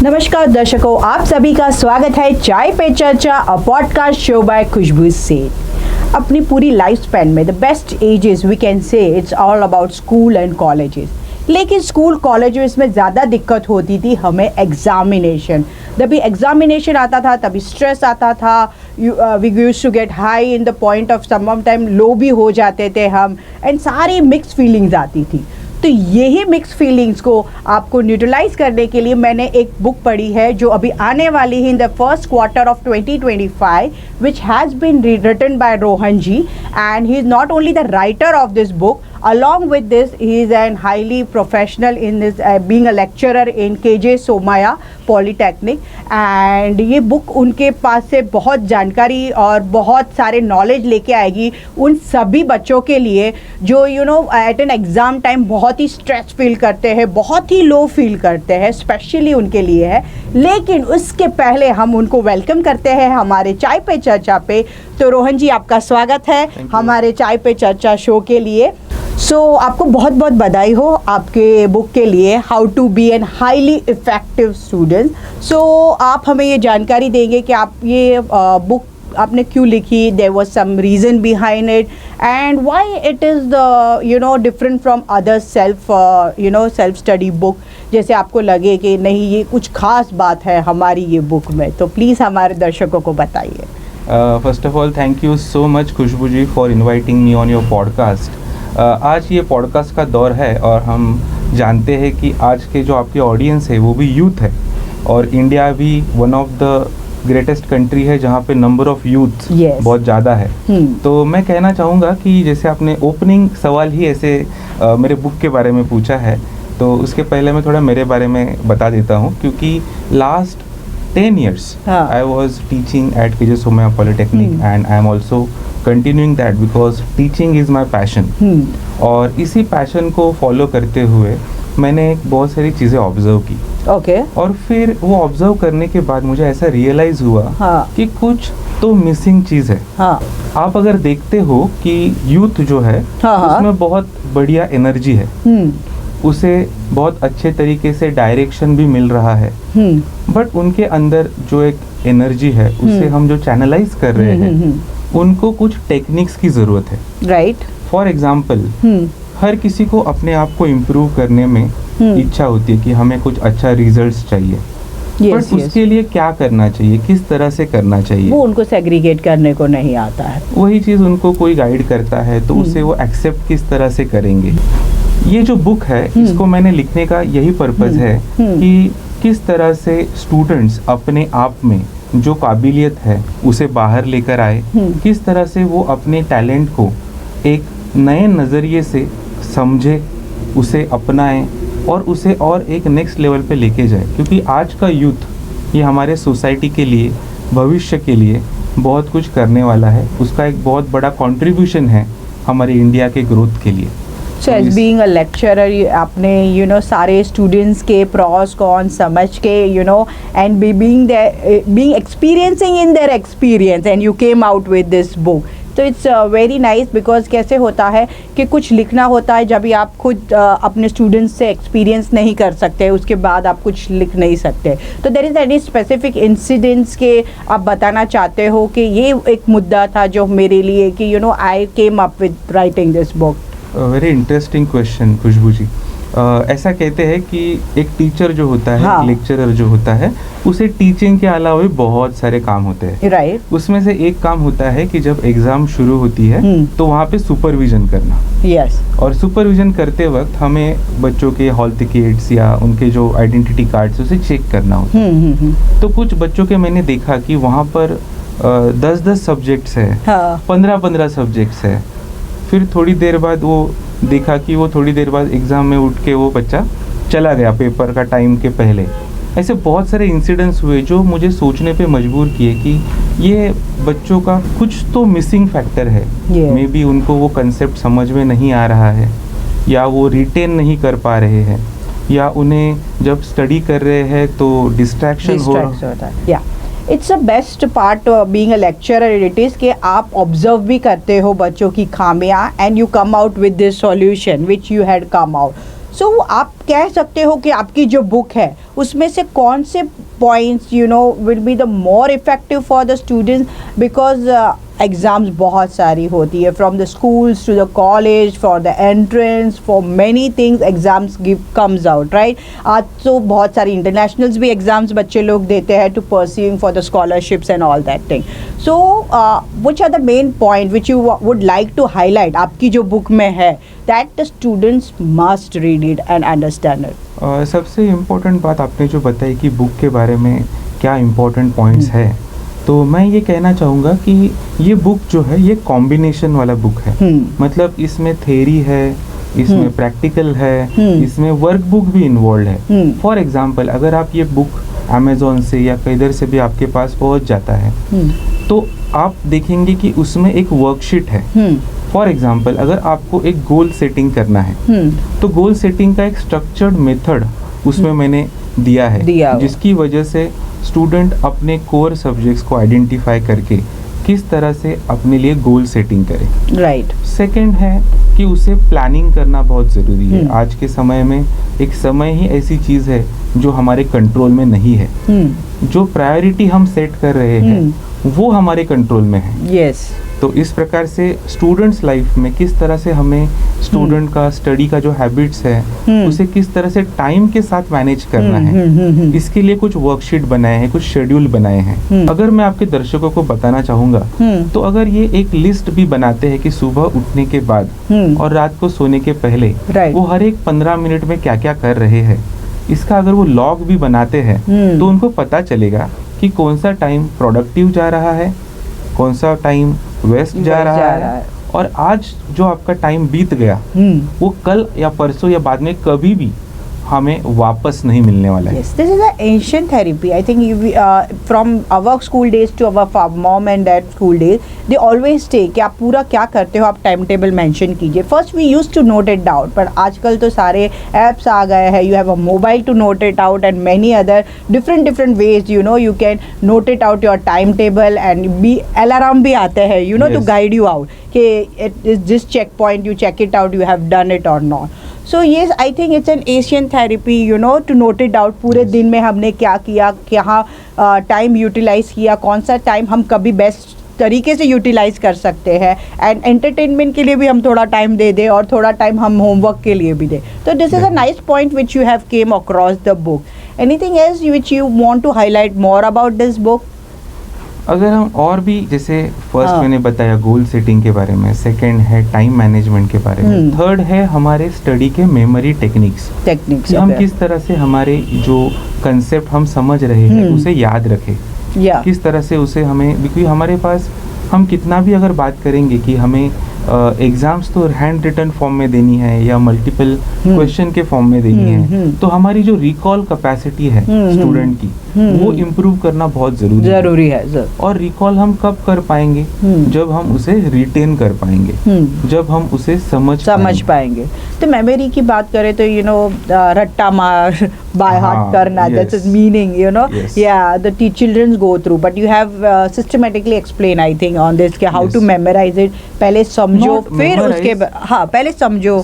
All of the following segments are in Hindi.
नमस्कार दर्शकों, आप सभी का स्वागत है Chai Pe Charcha, a podcast show by Khushboo Seth. अपनी पूरी लाइफ स्पैन में the best ages we can say it's all about school and colleges. लेकिन स्कूल कॉलेजेस में ज़्यादा दिक्कत होती थी हमें एग्जामिनेशन। जब भी एग्जामिनेशन आता था तभी स्ट्रेस आता था, we used to get high in the point of some time low भी हो जाते थे हम, एंड सारी मिक्स फीलिंग्स आती थी। तो यही मिक्स फीलिंग्स को आपको न्यूट्रलाइज करने के लिए मैंने एक बुक पढ़ी है जो अभी आने वाली है in the first quarter of 2025, which has been written by Rohan ji, and he is not only the writer of this book, along with this he is an highly professional in this being a lecturer in KJ Somaya Polytechnic, and ये बुक उनके पास से बहुत जानकारी और बहुत सारे नॉलेज लेके आएगी उन सभी बच्चों के लिए जो एट एन एग्ज़ाम टाइम बहुत ही स्ट्रेस फील करते हैं, बहुत ही लो फील करते हैं, स्पेशली उनके लिए है। लेकिन उसके पहले हम उनको वेलकम करते हैं हमारे चाय पे चर्चा पे। तो रोहन जी, आपका स्वागत है हमारे चाय पे चर्चा शो के लिए। आपको बहुत बहुत बधाई हो आपके बुक के लिए, how to be an highly effective student. आप हमें ये जानकारी देंगे कि आप ये बुक आपने क्यों लिखी, there was some reason behind it, and why it is the different from other self study book, जैसे आपको लगे कि नहीं ये कुछ खास बात है हमारी ये बुक में। तो प्लीज़ हमारे दर्शकों को बताइए। First of all thank you so much Khushboo ji for inviting me on your podcast. आज ये पॉडकास्ट का दौर है और हम जानते हैं कि आज के जो आपकी ऑडियंस है वो भी यूथ है, और इंडिया भी one of the greatest country है जहाँ पे नंबर ऑफ यूथ बहुत ज़्यादा है। तो मैं कहना चाहूँगा कि जैसे आपने ओपनिंग सवाल ही ऐसे मेरे बुक के बारे में पूछा है, तो उसके पहले मैं थोड़ा मेरे बारे में बता देता हूँ, क्योंकि last 10 years I was teaching at KJ Somaya Polytechnic and I am also continuing that because teaching is my passion। और इसी पैशन को फॉलो करते हुए मैंने बहुत सारी चीज़ें ऑब्जर्व की। और फिर वो ऑब्जर्व करने के बाद मुझे ऐसा रियलाइज़ हुआ कि कुछ तो मिसिंग चीज़ है। आप अगर देखते हो कि यूथ जो है उसमें बहुत बढ़िया एनर्जी है, उसे बहुत अच्छे तरीके से डायरेक्शन भी मिल रहा है, बट उनके अंदर जो एक एनर्जी है उसे हम जो चैनलाइज कर रहे हैं उनको कुछ टेक्निक्स की ज़रूरत है। राइट। फॉर एग्जाम्पल, हर किसी को अपने आप को इम्प्रूव करने में इच्छा होती है कि हमें कुछ अच्छा रिजल्ट्स चाहिए, बट उसके लिए क्या करना चाहिए, किस तरह से करना चाहिए, वो उनको सेग्रीगेट करने को नहीं आता है। वही चीज़ उनको कोई गाइड करता है तो उसे वो एक्सेप्ट किस तरह से करेंगे। ये जो बुक है इसको मैंने लिखने का यही पर्पज़ है कि किस तरह से स्टूडेंट्स अपने आप में जो काबिलियत है उसे बाहर लेकर आए, किस तरह से वो अपने टैलेंट को एक नए नज़रिए से समझे, उसे अपनाएं और उसे और एक नेक्स्ट लेवल पे लेके जाए। क्योंकि आज का यूथ ये हमारे सोसाइटी के लिए, भविष्य के लिए बहुत कुछ करने वाला है, उसका एक बहुत बड़ा कंट्रीब्यूशन है हमारे इंडिया के ग्रोथ के लिए। So as being a lecturer, आपने सारे स्टूडेंट्स के प्रॉस कॉन समझ के and being experiencing in their experience, and you came out with this book. तो इट्स वेरी नाइस, बिकॉज कैसे होता है कि कुछ लिखना होता है जब भी आप खुद अपने स्टूडेंट्स से एक्सपीरियंस नहीं कर सकते, उसके बाद आप कुछ लिख नहीं सकते। तो there is any specific incidents के आप बताना चाहते हो कि ये एक मुद्दा था जो मेरे लिए कि I came up with writing this book. Very interesting question Khushbu ji. ऐसा कहते हैं कि एक टीचर जो होता है, एक लेक्चरर जो होता है, उसे टीचिंग के अलावा भी बहुत सारे काम होते हैं। राइट। उसमें से एक काम होता है कि जब एग्जाम शुरू होती है तो वहाँ पे सुपरविजन करना। यस। और सुपरविजन करते वक्त हमें बच्चों के हॉल टिकट्स या उनके जो आइडेंटिटी कार्ड्स उसे चेक करना होता है। तो कुछ बच्चों के मैंने देखा कि वहाँ पर 10-10 सब्जेक्ट्स है, 15-15 सब्जेक्ट्स है। फिर थोड़ी देर बाद वो देखा कि वो थोड़ी देर बाद एग्ज़ाम में उठ के वो बच्चा चला गया पेपर का टाइम के पहले। ऐसे बहुत सारे इंसिडेंट्स हुए जो मुझे सोचने पे मजबूर किए कि ये बच्चों का कुछ तो मिसिंग फैक्टर है। मे बी उनको वो कंसेप्ट समझ में नहीं आ रहा है, या वो रिटेन नहीं कर पा रहे हैं, या उन्हें जब स्टडी कर रहे हैं तो डिस्ट्रैक्शन हो रहा है। It's a best part being a lecturer, it is कि आप ऑब्जर्व भी करते हो बच्चों की खामियां, and you come out with this solution which you had come out. So आप कह सकते हो कि आपकी जो बुक है उसमें से कौन से points will be the more effective for the students, because exams बहुत सारी होती है, from the schools to the college, for the entrance, for many things exams comes out, right. आज तो बहुत सारी इंटरनेशनल्स भी एग्ज़ाम्स बच्चे लोग देते हैं to pursuing for the scholarships and all that thing. So which are the main point which you would like to highlight आपकी जो बुक में है, that the students must read it and understand it? सबसे इम्पोर्टेंट बात आपने जो बताई कि बुक के बारे में क्या इम्पोर्टेंट पॉइंट्स है, तो मैं ये कहना चाहूँगा कि ये बुक जो है ये कॉम्बिनेशन वाला बुक है। मतलब इसमें थ्योरी है, इसमें प्रैक्टिकल है, इसमें वर्क बुक भी इन्वॉल्व है। फॉर एग्जांपल अगर आप ये बुक अमेज़ॉन से या किधर से भी आपके पास पहुँच जाता है तो आप देखेंगे कि उसमें एक वर्कशीट है। फॉर एग्जांपल अगर आपको एक गोल सेटिंग करना है तो गोल सेटिंग का एक स्ट्रक्चर्ड मेथड उसमें मैंने दिया है, जिसकी वजह से स्टूडेंट अपने कोर सब्जेक्ट्स को आइडेंटिफाई करके किस तरह से अपने लिए गोल सेटिंग करे। राइट। सेकंड है कि उसे प्लानिंग करना बहुत ज़रूरी है। आज के समय में एक समय ही ऐसी चीज़ है जो हमारे कंट्रोल में नहीं है। जो प्रायोरिटी हम सेट कर रहे हैं वो हमारे कंट्रोल में है। यस। तो इस प्रकार से स्टूडेंट्स लाइफ में किस तरह से हमें स्टूडेंट का स्टडी का जो हैबिट्स है उसे किस तरह से टाइम के साथ मैनेज करना है, इसके लिए कुछ वर्कशीट बनाए हैं, कुछ शेड्यूल बनाए हैं। अगर मैं आपके दर्शकों को बताना चाहूँगा तो अगर ये एक लिस्ट भी बनाते हैं कि सुबह उठने के बाद और रात को सोने के पहले वो हर एक 15 मिनट में क्या क्या कर रहे हैं, इसका अगर वो लॉग भी बनाते हैं तो उनको पता चलेगा कि कौन सा टाइम प्रोडक्टिव जा रहा है, कौन सा टाइम वेस्ट जा रहा है, और आज जो आपका टाइम बीत गया वो कल या परसों या बाद में कभी भी हमें वापस नहीं मिलने वाला है। Yes, this is an ancient therapy. I think from our school days to our mom and dad school days, they always say कि आप पूरा क्या करते हो आप टाइम टेबल मेंशन कीजिए। First we use to note it down, पर आजकल तो सारे एप्स आ गए हैं। You have a mobile to note it out and many other different ways you can note it out your time table and be alarm भी आते हैं टू गाइड यू आउट कि it is this check point, you check it out, you have done it और not. So yes, I think it's an Asian therapy, to note it out पूरे दिन में हमने क्या किया, कहाँ टाइम यूटिलाइज किया, कौन सा टाइम हम कभी बेस्ट तरीके से यूटिलाइज कर सकते हैं, एंड एंटरटेनमेंट के लिए भी हम थोड़ा टाइम दे दें और थोड़ा टाइम हम होमवर्क के लिए भी दें। तो this is a nice point which you have came across the book. Anything else which you want to highlight more about this book? अगर हम और भी जैसे फर्स्ट मैंने बताया गोल सेटिंग के बारे में, सेकंड है टाइम मैनेजमेंट के बारे में, थर्ड है हमारे स्टडी के मेमोरी टेक्निक्स हम किस तरह से हमारे जो कंसेप्ट हम समझ रहे हैं उसे याद रखें, किस तरह से उसे हमें, क्योंकि हमारे पास हम कितना भी अगर बात करेंगे कि हमें एग्जाम्स तो हैंड रिटन फॉर्म में देनी है या मल्टीपल क्वेश्चन के फॉर्म में देनी है, तो हमारी जो रिकॉल कैपेसिटी है स्टूडेंट की वो इम्प्रूव करना बहुत जरूरी है। और रिकॉल हम कब कर पाएंगे? जब हम उसे रिटेन कर पाएंगे, जब हम उसे समझ पाएंगे। तो मेमोरी की बात करें तो रट्टा मार बाय हार्ट करना, दैट्स इज मीनिंग या the childrens go through, but you have systematically explain I think on this कि हाउ टू मेमोराइज इट। पहले समझो फिर उसके पहले समझो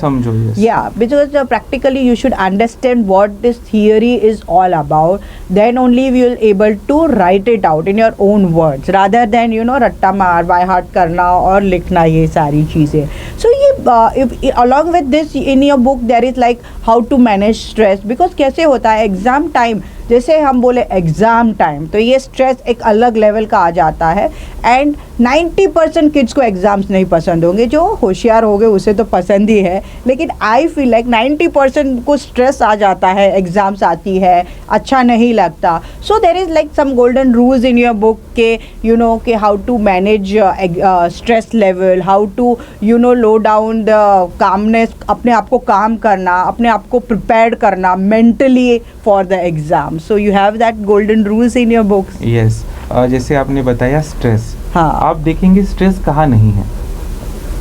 या because practically you should understand what this theory is all about, then only you will able to write it out in your own words rather than रट्टा मार बाय हार्ट करना और लिखना, ये सारी चीज़ें। So ये along with this in your book there is like how to manage stress, because कैसे होता है एग्ज़ाम टाइम, जैसे हम बोले एग्ज़ाम टाइम तो ये स्ट्रेस एक अलग लेवल का आ जाता है, एंड 90% किड्स को एग्ज़ाम्स नहीं पसंद होंगे, जो होशियार हो गए उसे तो पसंद ही है, लेकिन आई फील लाइक 90% को स्ट्रेस आ जाता है, एग्ज़ाम्स आती है, अच्छा नहीं लगता। So there is like some golden rules in your book के के how to manage stress level, how to low down the calmness, अपने आप को काम करना, अपने आप को प्रिपेयर करना mentally for the exam. So you have that golden rules in your books. Yes, जैसे आपने बताया स्ट्रेस, आप देखेंगे स्ट्रेस कहाँ नहीं है।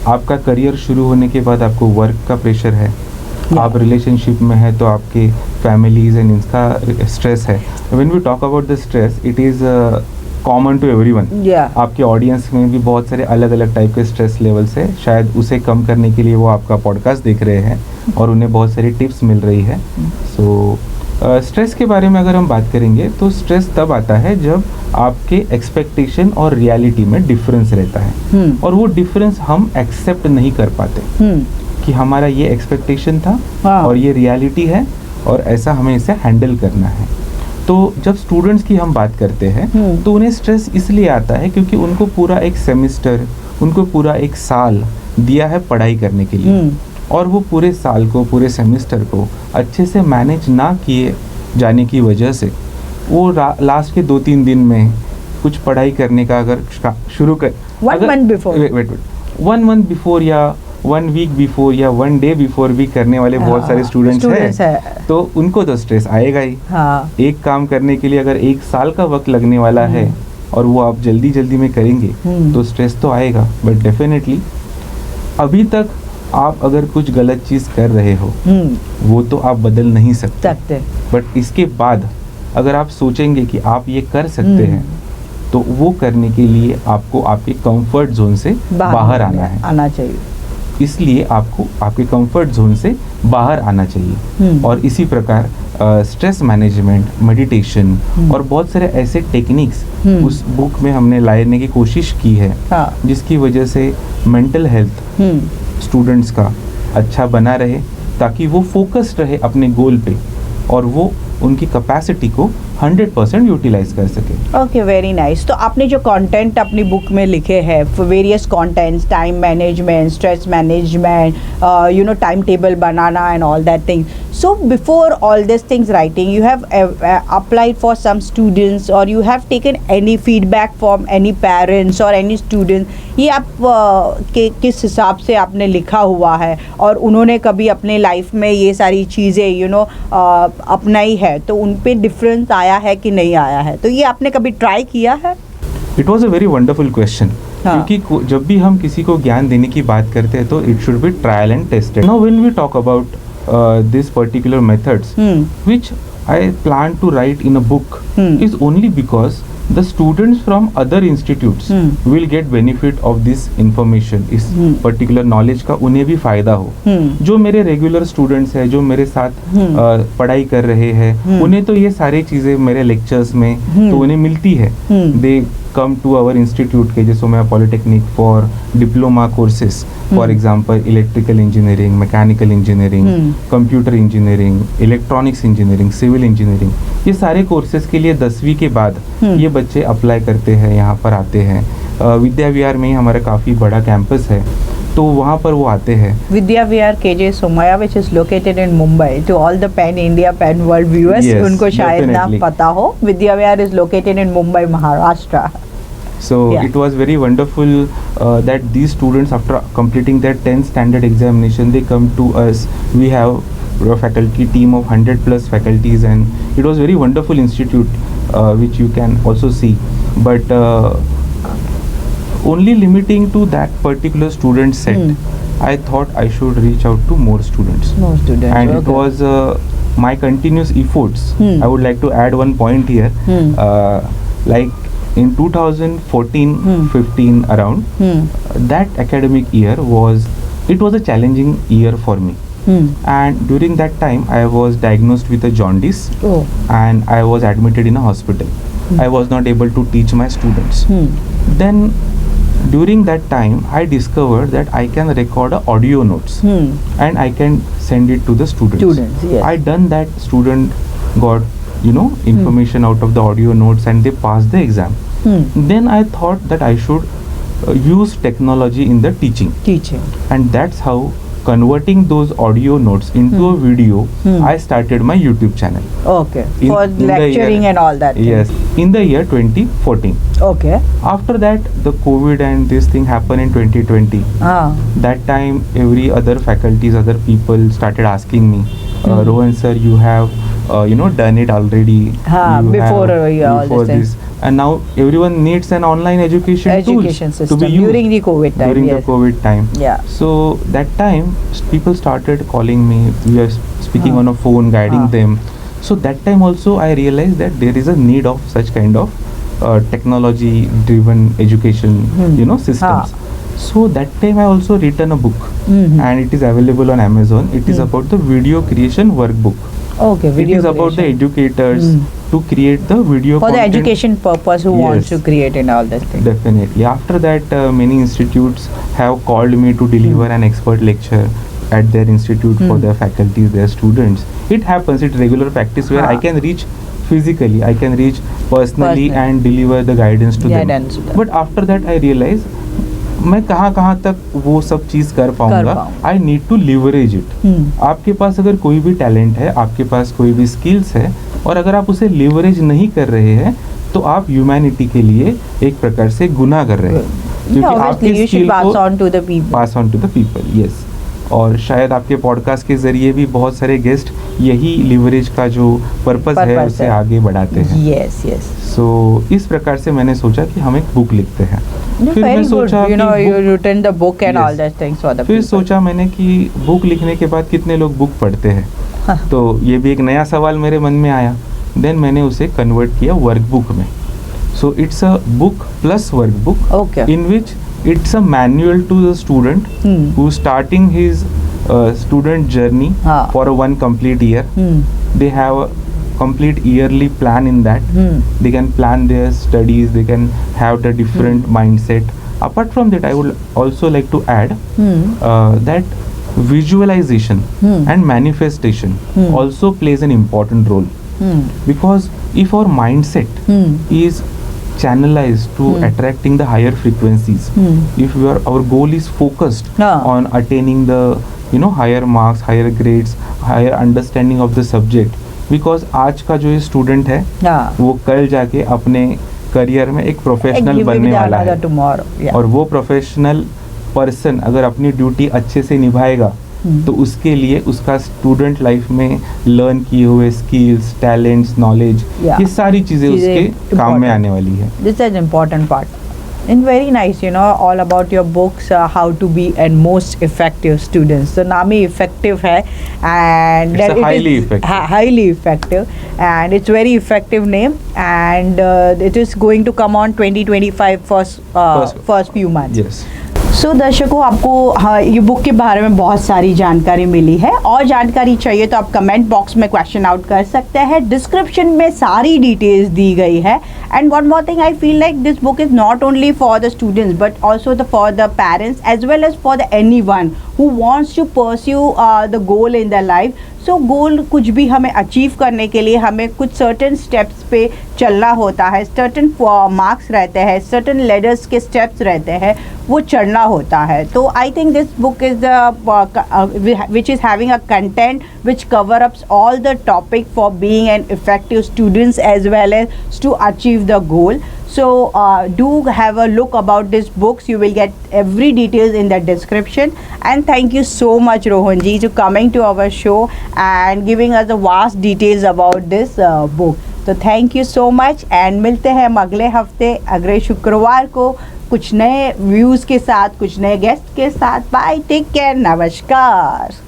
आपका करियर शुरू होने के बाद आपको वर्क का प्रेशर है, आप रिलेशनशिप में है तो आपके फैमिलीज एंड इसका स्ट्रेस है। When we talk about the stress, it is common to everyone. Yeah. आपके ऑडियंस में भी बहुत सारे अलग अलग टाइप के स्ट्रेस लेवल्स है, शायद उसे कम करने के लिए वो आपका पॉडकास्ट देख रहे हैं और उन्हें बहुत सारी टिप्स मिल रही है। सो स्ट्रेस के बारे में अगर हम बात करेंगे तो स्ट्रेस तब आता है जब आपके एक्सपेक्टेशन और रियलिटी में डिफरेंस रहता है और वो डिफरेंस हम एक्सेप्ट नहीं कर पाते कि हमारा ये एक्सपेक्टेशन था हाँ। और ये रियलिटी है और ऐसा हमें इसे हैंडल करना है। तो जब स्टूडेंट्स की हम बात करते हैं तो उन्हें स्ट्रेस इसलिए आता है क्योंकि उनको पूरा एक सेमेस्टर, उनको पूरा एक साल दिया है पढ़ाई करने के लिए और वो पूरे साल को, पूरे सेमेस्टर को अच्छे से मैनेज ना किए जाने की वजह से वो लास्ट के 2-3 दिन में कुछ पढ़ाई करने का अगर शुरू कर One month before. wait, 1 month before या 1 वीक बिफोर या 1 डे बिफोर भी करने वाले बहुत सारे स्टूडेंट्स हैं, तो उनको तो स्ट्रेस आएगा ही। हाँ। एक काम करने के लिए अगर 1 साल का वक्त लगने वाला है और वो आप जल्दी जल्दी में करेंगे तो स्ट्रेस तो आएगा। बट डेफिनेटली अभी तक आप अगर कुछ गलत चीज़ कर रहे हो वो तो आप बदल नहीं सकते, बट इसके बाद अगर आप सोचेंगे कि आप ये कर सकते हैं तो वो करने के लिए आपको आपके कंफर्ट जोन से बाहर आना चाहिए। इसलिए आपको आपके कंफर्ट जोन से बाहर आना चाहिए और इसी प्रकार स्ट्रेस मैनेजमेंट, मेडिटेशन और बहुत सारे ऐसे टेक्निक्स उस बुक में हमने लाने की कोशिश की है जिसकी वजह से मेंटल हेल्थ स्टूडेंट्स का अच्छा बना रहे ताकि वो फोकस्ड रहे अपने गोल पे और वो उनकी कैपेसिटी को 100% यूटिलाइज कर सके। Okay, very nice. तो आपने जो कंटेंट अपनी बुक में लिखे हैं, various contents, time management, stress management, time table banana and all that thing. So before all these things writing, you have applied for some students or you have taken any feedback from any parents or any students. ये आप किस हिसाब से आपने लिखा हुआ है और उन्होंने कभी अपने लाइफ में ये सारी चीज़ें अपनाई है तो उन पे डिफरेंस आया है कि नहीं आया है? तो ये आपने कभी ट्राई किया है? It was a very wonderful question क्योंकि जब भी हम किसी को ज्ञान देने की बात करते हैं तो it should be trial and tested. Now when we talk about this particular methods which I plan to write in a book is only because the students from other institutes will get benefit of this information. इस particular knowledge का उन्हें भी फायदा हो. जो मेरे रेगुलर स्टूडेंट्स हैं, जो मेरे साथ पढ़ाई कर रहे हैं, उन्हें तो ये सारी चीज़ें मेरे लेक्चर्स में तो उन्हें मिलती है. दे come to our institute के जैसे मैं polytechnic for diploma courses, for example electrical engineering, mechanical engineering, computer engineering, electronics engineering, civil engineering, ये सारे कोर्सेज के लिए 10वीं के बाद ये बच्चे अप्लाई करते हैं, यहाँ पर आते हैं. विद्या विहार में ही हमारा काफ़ी बड़ा कैंपस है तो वहाँ पर वो आते हैं. Vidya Vihar KJ Somaiya which is located in Mumbai. To all the pan India, pan world viewers, Yes, उनको शायद ना definitely. पता हो, Vidya Vihar is located in Mumbai, Maharashtra. So Yeah. it was very wonderful that these students, after completing their 10th standard examination, they come to us. We have a faculty team of 100 plus faculties, and it was very wonderful institute which you can also see. But only limiting to that particular student set, I thought I should reach out to more students. No students. And okay. it was my continuous efforts. I would like to add one point here. Like in 2014-15 around, that academic year was a challenging year for me. And during that time I was diagnosed with a jaundice and I was admitted in a hospital. I was not able to teach my students. Then during that time I discovered that I can record audio notes and I can send it to the students. Yes. I done that. Student got information out of the audio notes and they passed the exam. Then I thought that I should use technology in the teaching, and that's how, converting those audio notes into a video, I started my YouTube channel. Okay. For lecturing and all that. Yes, in the year 2014. Okay. After that, the COVID and this thing happened in 2020. That time, every other faculties, other people started asking me, Rohan sir, you have done it already. Before this. And now everyone needs an online education system to be used during the COVID time. During the COVID time. Yeah. So that time people started calling me. We are speaking on a phone, guiding them. So that time also I realized that there is a need of such kind of technology driven education systems. हाँ. So that time I also written a book, and it is available on Amazon. It is about the video creation workbook. Okay, It is about the educators to create the video for the content. education purpose who wants Yes. to create and all this thing. Definitely. After that, many institutes have called me to deliver an expert lecture at their institute for their faculty, their students. It happens. It's regular practice where I हाँ. can reach physically, I can reach personally Personally. and deliver the guidance to Guidance to them. them. But after that, I realize मैं कहाँ तक वो सब चीज़ कर पाऊँगा. I need to leverage it. आपके पास अगर कोई भी टैलेंट है, आपके पास कोई भी स्किल्स है, और अगर आप उसे लिवरेज नहीं कर रहे हैं, तो आप ह्यूमैनिटी के लिए एक प्रकार से गुनाह कर रहे हैं. क्योंकि Obviously, you should pass on to the people. Pass on to the people. Yes. और शायद आपके पॉडकास्ट के जरिए भी बहुत सारे गेस्ट यही लिवरेज का जो पर्पस है Purpose उसे है. आगे बढ़ाते हैं. Yes, yes. सो इस प्रकार से मैंने सोचा कि हम एक बुक लिखते हैं. No, फिर मैं very good. सोचा You know, कि you book- written the book and Yes. all that things for the फिर people. सोचा मैंने कि बुक लिखने के बाद कितने लोग बुक पढ़ते हैं. हाँ. तो ये भी एक नया सवाल मेरे मन में आया. देन मैंने उसे कन्वर्ट किया वर्कबुक में. So it's a book plus workbook Okay. in which it's a manual to the student who's starting his student journey हाँ. for a one complete year. They have a complete yearly plan in that. They can plan their studies, they can have the different mindset. Apart from that, I would also like to add that visualization and manifestation also plays an important role. Because if our mindset is channelized to attracting the higher frequencies, if our goal is focused हाँ. on attaining the higher marks, higher grades, higher understanding of the subject, because आज का जो ये स्टूडेंट है हाँ. वो कल जाके अपने करियर में एक प्रोफेशनल बनने वाला है. tomorrow. Yeah. और वो प्रोफेशनल पर्सन अगर अपनी ड्यूटी अच्छे से निभाएगा तो उसके लिए उसका स्टूडेंट लाइफ में लर्न किए हुए स्किल्स, टैलेंट्स, नॉलेज, Yeah. ये सारी चीज़ें उसके काम में important. आने वाली है. This is an important part. And very nice, all about your books, how to be and most effective students. So नाम ही effective है, and It's a it highly is effective. highly effective, and it's very effective name, and it is going to come on 2025 first few months. Yes. सो दर्शकों, आपको ये बुक के बारे में बहुत सारी जानकारी मिली है. और जानकारी चाहिए तो आप कमेंट बॉक्स में क्वेश्चन आउट कर सकते हैं. डिस्क्रिप्शन में सारी डिटेल्स दी गई है. And one more thing, I feel like this book is not only for the students but also for the parents as well as for the any one who wants to pursue the goal in the life. So goal कुछ भी हमें अचीव करने के लिए हमें कुछ सर्टेन स्टेप्स पे चलना होता है. सर्टेन मार्क्स रहते हैं, सर्टेन लेडर्स के स्टेप्स रहते हैं, वो चढ़ना होता है. तो I think this book is which is having a content which cover ups all the topic for being an effective students as well as to achieve the goal. So do have a look about these books. You will get every details in the description. And thank you so much, Rohan ji, to coming to our show and giving us the vast details about this book. So thank you so much. And मिलते हैं हम अगले हफ्ते अगले शुक्रवार को कुछ नए व्यूज़ के साथ, कुछ नए गेस्ट के साथ. बाय, टेक केयर, नमस्कार.